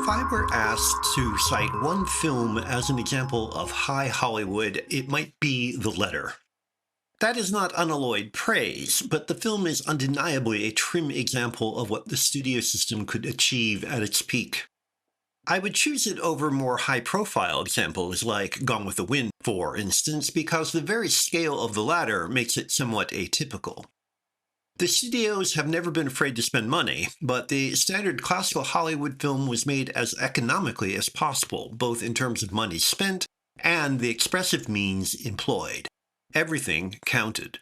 If I were asked to cite one film as an example of high Hollywood, it might be The Letter. That is not unalloyed praise, but the film is undeniably a trim example of what the studio system could achieve at its peak. I would choose it over more high-profile examples like Gone with the Wind, for instance, because the very scale of the latter makes it somewhat atypical. The studios have never been afraid to spend money, but the standard classical Hollywood film was made as economically as possible, both in terms of money spent and the expressive means employed. Everything counted.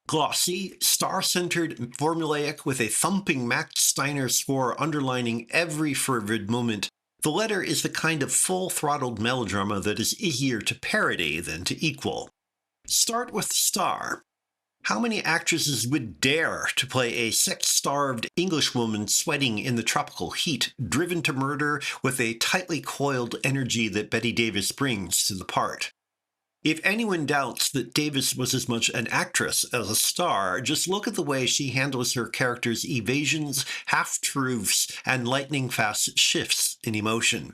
Glossy, star-centered, formulaic, with a thumping Max Steiner score underlining every fervid moment, The Letter is the kind of full-throttled melodrama that is easier to parody than to equal. Start with the star. How many actresses would dare to play a sex-starved Englishwoman sweating in the tropical heat, driven to murder with a tightly coiled energy that Bette Davis brings to the part? If anyone doubts that Davis was as much an actress as a star, just look at the way she handles her character's evasions, half-truths, and lightning-fast shifts in emotion.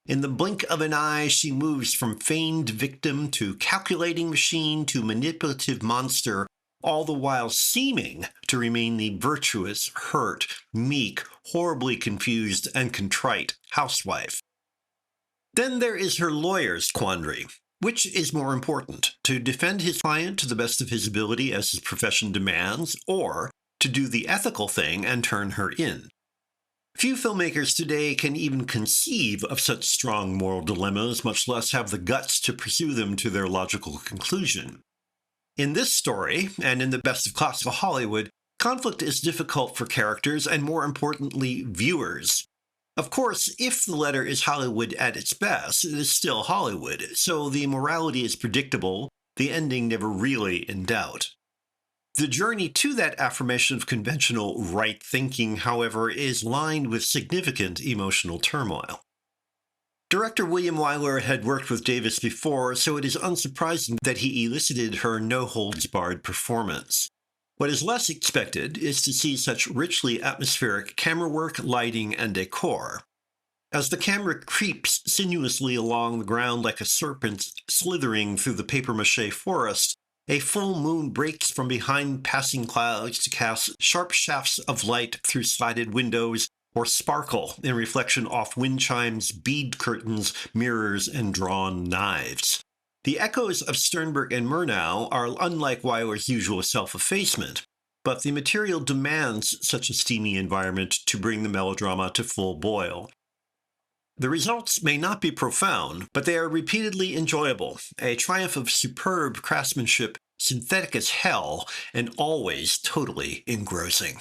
In the blink of an eye, she moves from feigned victim to calculating machine to manipulative monster, all the while seeming to remain the virtuous, hurt, meek, horribly confused, and contrite housewife. Then there is her lawyer's quandary. Which is more important, to defend his client to the best of his ability as his profession demands, or to do the ethical thing and turn her in? Few filmmakers today can even conceive of such strong moral dilemmas, much less have the guts to pursue them to their logical conclusion. In this story, and in the best of classical Hollywood, conflict is difficult for characters and, more importantly, viewers. Of course, if The Letter is Hollywood at its best, it is still Hollywood, so the morality is predictable, the ending never really in doubt. The journey to that affirmation of conventional right thinking, however, is lined with significant emotional turmoil. Director William Wyler had worked with Davis before, so it is unsurprising that he elicited her no-holds-barred performance. What is less expected is to see such richly atmospheric camera work, lighting, and decor. As the camera creeps sinuously along the ground like a serpent slithering through the papier-mâché forest, a full moon breaks from behind passing clouds to cast sharp shafts of light through slided windows or sparkle in reflection off wind chimes, bead curtains, mirrors, and drawn knives. The echoes of Sternberg and Murnau are unlike Wyler's usual self-effacement, but the material demands such a steamy environment to bring the melodrama to full boil. The results may not be profound, but they are repeatedly enjoyable, a triumph of superb craftsmanship, synthetic as hell, and always totally engrossing.